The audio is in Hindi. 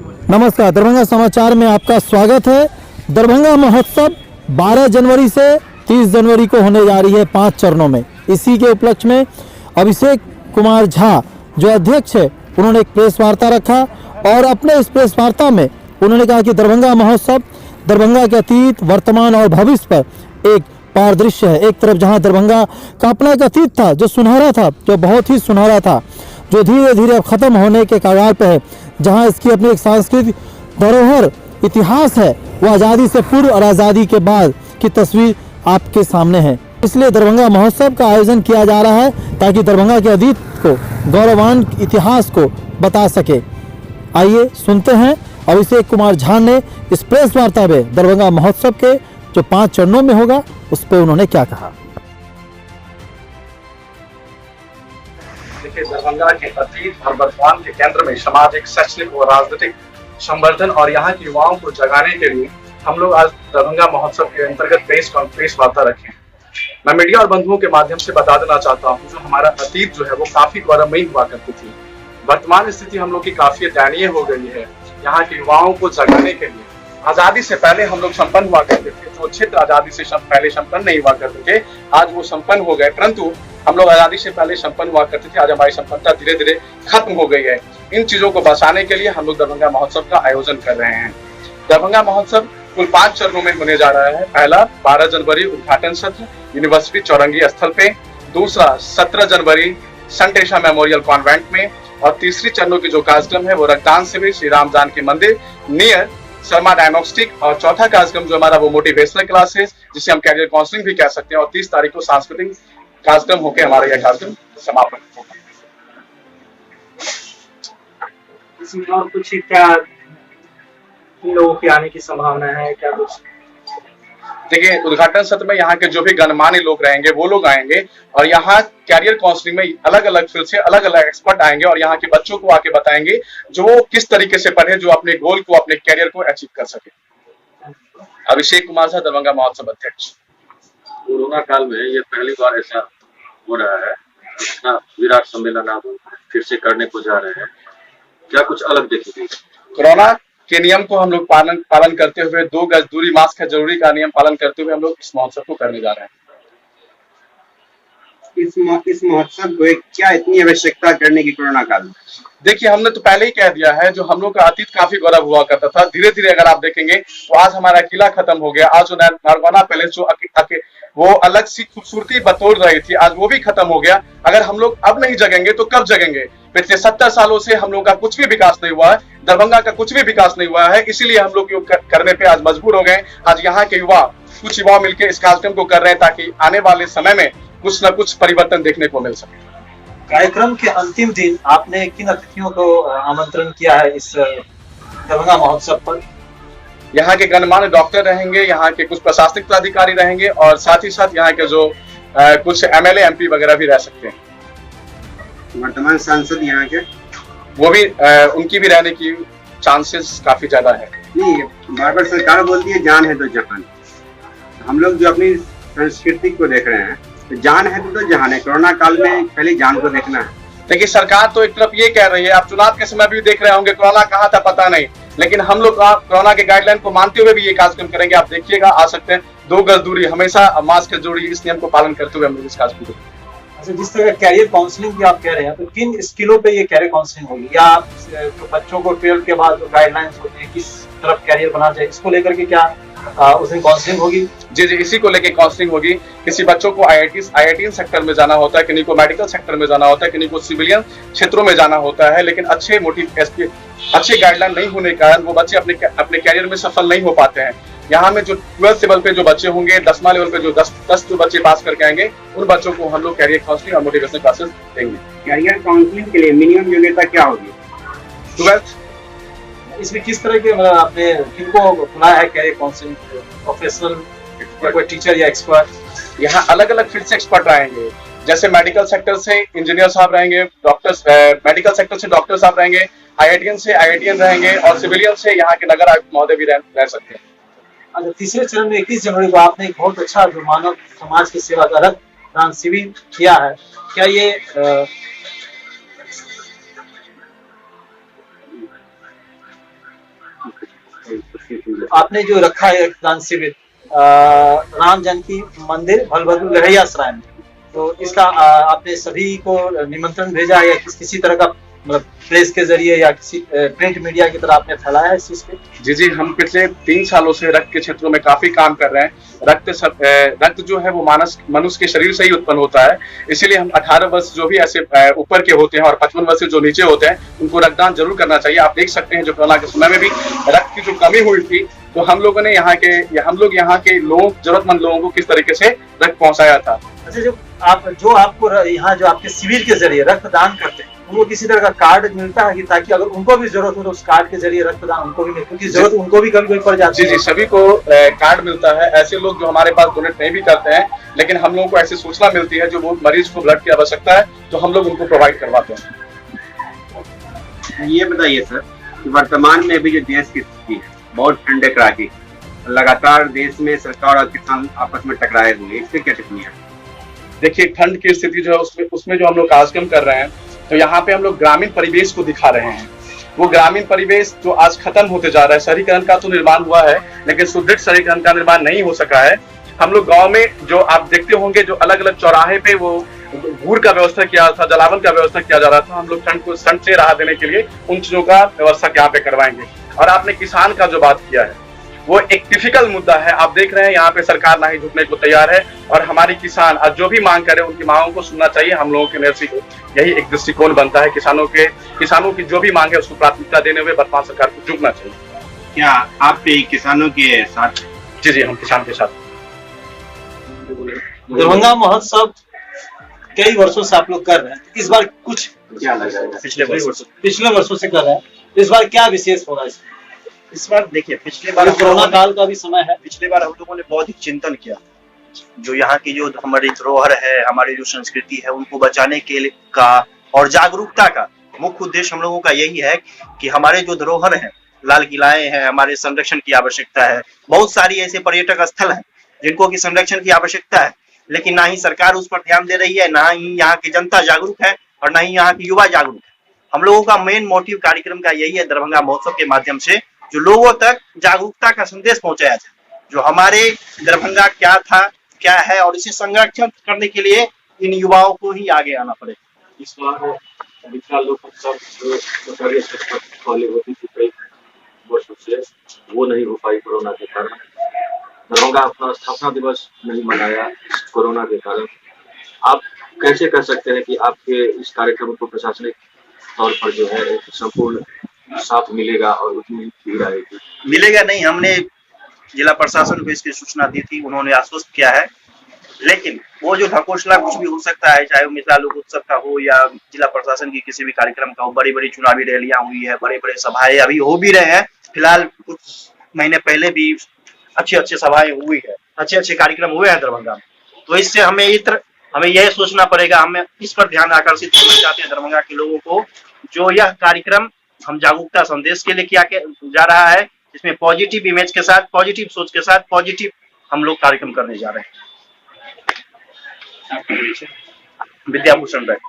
नमस्कार, दरभंगा समाचार में आपका स्वागत है। दरभंगा महोत्सव 12 जनवरी से 30 जनवरी को होने जा रही है 5 चरणों में। इसी के उपलक्ष्य में अभिषेक कुमार झा जो अध्यक्ष है, उन्होंने एक प्रेस वार्ता रखा और अपने इस प्रेस वार्ता में उन्होंने कहा कि दरभंगा महोत्सव दरभंगा के अतीत, वर्तमान और भविष्य पर एक परिदृश्य है। एक तरफ जहां दरभंगा का अपना एक अतीत था जो सुनहरा था, जो बहुत ही सुनहरा था, जो धीरे धीरे अब खत्म होने के कगार पर है, जहां इसकी अपनी एक सांस्कृतिक धरोहर इतिहास है, वो आज़ादी से पूर्व और आज़ादी के बाद की तस्वीर आपके सामने है। इसलिए दरभंगा महोत्सव का आयोजन किया जा रहा है ताकि दरभंगा के अतीत को, गौरवान इतिहास को बता सके। आइए सुनते हैं अभिषेक कुमार झा ने इस प्रेस वार्ता में दरभंगा महोत्सव के जो 5 चरणों में होगा उस पर उन्होंने क्या कहा। देखिए, दरभंगा के अतीत और वर्तमान के केंद्र में सामाजिक, शैक्षणिक और राजनीतिक संवर्धन और यहाँ के युवाओं को जगाने के लिए हम लोग आज दरभंगा महोत्सव के अंतर्गत प्रेस वार्ता रखे। मैं मीडिया और बंधुओं के माध्यम से बता देना चाहता हूँ, जो हमारा अतीत जो है वो काफी गौरवमयी हुआ करती थी। वर्तमान स्थिति हम लोग की काफी दयनीय हो गई है। यहाँ के युवाओं को जगाने के लिए आजादी से पहले हम लोग संपन्न हुआ करते थे, जो क्षेत्र आजादी से पहले संपन्न नहीं हुआ करते थे, आज वो संपन्न हो गए। परंतु हम लोग आजादी से पहले संपन्न हुआ करते थे, आज हमारी संपन्नता धीरे धीरे खत्म हो गई है। इन चीजों को बचाने के लिए हम लोग दरभंगा महोत्सव का आयोजन कर रहे हैं। दरभंगा महोत्सव कुल 5 चरणों में होने जा रहा है। पहला 12 जनवरी उद्घाटन सत्र यूनिवर्सिटी चौरंगी स्थल पे, दूसरा 17 जनवरी संत टेरेसा मेमोरियल कॉन्वेंट में, और तीसरी चरणों की जो कार्यक्रम है वो रक्तदान शिविर श्री राम जानकी मंदिर नियर शर्मा डायग्नोस्टिक, और चौथा कार्यक्रम जो हमारा वो मोटिवेशनल क्लासेस जिसे हम कैरियर काउंसलिंग भी कह सकते हैं, और 30 तारीख को सांस्कृतिक कार्यक्रम होकर हमारा यह कार्यक्रम समापन होगा। इसमें और कुछ क्या लोगों के आने की संभावना है, क्या कुछ? देखिए, उद्घाटन सत्र में यहाँ के जो भी गणमान्य लोग रहेंगे वो लोग आएंगे, और यहाँ कैरियर काउंसलिंग में अलग अलग फील्ड से अलग अलग एक्सपर्ट आएंगे और यहाँ के बच्चों को आके बताएंगे जो वो किस तरीके से पढ़े, जो अपने गोल को, अपने कैरियर को अचीव कर सके। अभिषेक कुमार झा, दरभंगा महोत्सव अध्यक्ष। कोरोना काल में ये पहली बार ऐसा हो रहा है, इतना विराट सम्मेलन आप फिर से करने को जा रहे हैं, क्या कुछ अलग देखेंगे? कोरोना के नियम को हम लोग पालन करते हुए, 2 गज दूरी, मास्क है जरूरी का नियम पालन करते हुए हम लोग इस महोत्सव को करने जा रहे हैं। इस महोत्सव को क्या इतनी आवश्यकता करने की कोरोना काल में? देखिए, हमने तो पहले ही कह दिया है, जो हम लोग का अतीत काफी गौरव हुआ करता था, धीरे धीरे अगर आप देखेंगे तो आज हमारा किला खत्म हो गया। आज जो नारगौना पैलेस जो वो अलग सी खूबसूरती बतौर रही थी, आज वो भी खत्म हो गया। अगर हम लोग अब नहीं जगेंगे तो कब जगेंगे? पिछले 70 सालों से हम लोग का कुछ भी विकास नहीं हुआ है, दरभंगा का कुछ भी विकास नहीं हुआ है, इसीलिए हम लोग योग करने पे आज मजबूर हो गए। आज यहाँ के कुछ युवा मिलकर इस कार्यक्रम को कर रहे हैं ताकि आने वाले समय में कुछ न कुछ परिवर्तन देखने को मिल सके। कार्यक्रम के अंतिम दिन आपने किन अतिथियों को आमंत्रण किया है इस दरभंगा महोत्सव पर? यहाँ के गणमान्य डॉक्टर रहेंगे, यहाँ के कुछ प्रशासनिक पदाधिकारी रहेंगे, और साथ ही साथ यहाँ के जो कुछ MLA MP वगैरह भी रह सकते हैं। वर्तमान सांसद यहाँ के वो भी उनकी भी रहने की चांसेस काफी ज्यादा है। नहीं, बार बार सरकार बोलती है जान है तो जहान। हम लोग जो अपनी संस्कृति को देख रहे हैं, तो जान है तो जहान है। कोरोना काल में पहले जान को देखना है। देखिए, सरकार तो एक तरफ ये कह रही है, आप चुनाव के समय भी देख रहे होंगे कोरोना कहाँ था पता नहीं, लेकिन हम लोग कोरोना के गाइडलाइन को मानते हुए भी ये कार्यक्रम करेंगे। आप देखिएगा, आ सकते हैं, 2 गज दूरी, हमेशा मास्क जोड़ी, इस नियम को पालन करते हुए हम लोग इस कार्यक्रम को। अच्छा, जिस तरह कैरियर काउंसलिंग की आप कह रहे हैं, तो किन स्किलों पे ये कैरियर काउंसलिंग होगी, या तो बच्चों को 12th के बाद जो गाइडलाइंस होते हैं किस तरफ कैरियर बना जाए, इसको लेकर के क्या उस दिन काउंसलिंग होगी? जी, इसी को लेकर काउंसलिंग होगी। किसी बच्चों को IIT सेक्टर में जाना होता है, किन्हीं को मेडिकल सेक्टर में जाना होता है, किन्हीं को सिविलियन क्षेत्रों में जाना होता है, लेकिन अच्छे गाइडलाइन नहीं होने के कारण वो बच्चे अपने कैरियर में सफल नहीं हो पाते हैं। यहाँ में जो 12th लेवल पे जो बच्चे होंगे, 10वां लेवल पे जो 10 जो बच्चे पास करके आएंगे, उन बच्चों को हम लोग कैरियर काउंसलिंग और मोटिवेशनल क्लासेस देंगे। कैरियर काउंसलिंग के लिए मिनिमम योग्यता क्या होगी? 12th। इसमें किस तरह के आपने किनको बुलाया है कैरियर काउंसलिंग? प्रोफेशनल या कोई टीचर या एक्सपर्ट? यहाँ अलग अलग फील्ड से एक्सपर्ट आएंगे, जैसे मेडिकल सेक्टर से इंजीनियर साहब रहेंगे, डॉक्टर्स, मेडिकल सेक्टर से डॉक्टर साहब रहेंगे, IITian से IITian रहेंगे, और सिविलियन से यहाँ के नगर आयुक्त महोदय भी रह सकते हैं। अच्छा, तीसरे चरण में 21 जनवरी को आपने एक बहुत अच्छा जो मानव समाज की सेवा का रक्तदान शिविर किया है, क्या ये आपने जो रखा है रक्तदान शिविर राम जानकी मंदिर भलभद्र लहरिया सराय में, तो इसका आपने सभी को निमंत्रण भेजा है या किसी तरह का मतलब प्रेस के जरिए या किसी प्रिंट मीडिया की तरह आपने फैलाया है इस चीज पे? जी, हम पिछले 3 सालों से रक्त के क्षेत्रों में काफी काम कर रहे हैं। रक्त जो है वो मनुष्य के शरीर से ही उत्पन्न होता है, इसीलिए हम 18 वर्ष जो भी ऐसे ऊपर के होते हैं और 55 वर्ष से जो नीचे होते हैं उनको रक्तदान जरूर करना चाहिए। आप देख सकते हैं जो कोरोना के समय में भी रक्त की जो कमी हुई थी, तो हम लोग यहाँ के लोगों, जरूरतमंद लोगों को किस तरीके से रक्त पहुंचाया था। अच्छा, जो आपको यहाँ जो आपके शिविर के जरिए रक्तदान करते हैं उनको किसी तरह का कार्ड मिलता है कि ताकि अगर उनको भी जरूरत हो तो उस कार्ड के जरिए रक्तदान उनको भी मिले, क्योंकि जरूरत उनको भी कभी पड़ जाती है। जी, सभी को कार्ड मिलता है। ऐसे लोग जो हमारे पास डोनेट नहीं भी करते हैं, लेकिन हम लोगों को ऐसी सूचना मिलती है जो वो मरीज को ब्लड की आवश्यकता है, तो हम लोग उनको प्रोवाइड करवाते हैं। ये बताइए सर कि वर्तमान में अभी जो देश की स्थिति है बहुत ठंडे कड़ा की, लगातार देश में सरकार और किसान आपस में टकराए हुए, इससे क्या टिप्पणी है? देखिए, ठंड की स्थिति जो है उसमें जो हम लोग कार्यक्रम कर रहे हैं, तो यहाँ पे हम लोग ग्रामीण परिवेश को दिखा रहे हैं। वो ग्रामीण परिवेश जो आज खत्म होते जा रहा है, शहरीकरण का तो निर्माण हुआ है लेकिन सुदृढ़ शहरीकरण का निर्माण नहीं हो सका है। हम लोग गांव में जो आप देखते होंगे जो अलग अलग चौराहे पे वो गुड़ का व्यवस्था किया था, जलावन का व्यवस्था किया जा रहा था, हम लोग ठंड से राहत देने के लिए उन चीजों का व्यवस्था यहाँ पे करवाएंगे। और आपने किसान का जो बात किया है वो एक डिफिकल्ट मुद्दा है। आप देख रहे हैं यहाँ पे सरकार ना ही झुकने को तैयार है और हमारी किसान आज जो भी मांग करे उनकी मांगों को सुनना चाहिए। हम लोगों के यही एक दृष्टिकोण बनता है, किसानों की जो भी मांग है उसको प्राथमिकता देने हुए वर्तमान सरकार को झुकना चाहिए। क्या आप भी किसानों के साथ? जी, हम किसान के साथ। दरभंगा महोत्सव कई वर्षों से आप लोग कर रहे हैं, इस बार कुछ क्या लग रहा है? पिछले वर्षों से कर रहे हैं, इस बार क्या विशेष होगा इसमें? इस बार देखिए, पिछले बार कोरोना काल का भी समय है, पिछले बार हम लोगों ने बहुत ही चिंतन किया, जो यहाँ की जो हमारी धरोहर है, हमारी जो संस्कृति है, उनको बचाने के लिए का और जागरूकता का मुख्य उद्देश्य हम लोगों का यही है कि हमारे जो धरोहर हैं, लाल किलाएं हैं, हमारे संरक्षण की आवश्यकता है। बहुत सारी ऐसे पर्यटक स्थल हैं जिनको की संरक्षण की आवश्यकता है, लेकिन ना ही सरकार उस पर ध्यान दे रही है, ना ही यहाँ की जनता जागरूक है और ना ही यहाँ की युवा जागरूक है। हम लोगों का मेन मोटिव कार्यक्रम का यही है, दरभंगा महोत्सव के माध्यम से जो लोगों तक जागरूकता का संदेश पहुंचाया जाए, जो हमारे दरभंगा क्या था, क्या है, और इसे संरक्षण करने के लिए इन युवाओं को ही आगे आना पड़ेगा। इस बार विशाल लोकोत्सव जो सरकारी स्तर पर वाली होती थी कई वर्षों से, वो नहीं हो पाई कोरोना के कारण। दरभंगा अपना स्थापना दिवस नहीं मनाया कोरोना के कारण। आप कैसे कह सकते हैं कि आपके इस कार्यक्रम को प्रशासनिक तौर पर जो है एक संपूर्ण साथ मिलेगा और उतनी भीड़ आएगी? मिलेगा नहीं, हमने जिला प्रशासन को इसकी सूचना दी थी, उन्होंने आश्वस्त किया है, लेकिन वो जो ढकोसला कुछ भी हो सकता है, चाहे वो मिथिला लोक उत्सव का हो या जिला प्रशासन की किसी भी कार्यक्रम का हो, बड़ी बड़ी चुनावी रैलियां हुई है, बड़े बड़े सभाएं अभी हो भी रहे हैं। फिलहाल कुछ महीने पहले भी अच्छी सभाएं हुई है, अच्छे कार्यक्रम हुए हैं दरभंगा में। तो इससे हमें यह सोचना पड़ेगा, हमें इस पर ध्यान आकर्षित करना चाहते हैं दरभंगा के लोगों को, जो यह कार्यक्रम हम जागरूकता संदेश के लिए किया जा रहा है, इसमें पॉजिटिव इमेज के साथ, पॉजिटिव सोच के साथ, पॉजिटिव हम लोग कार्यक्रम करने जा रहे हैं। विद्याभूषण बैठ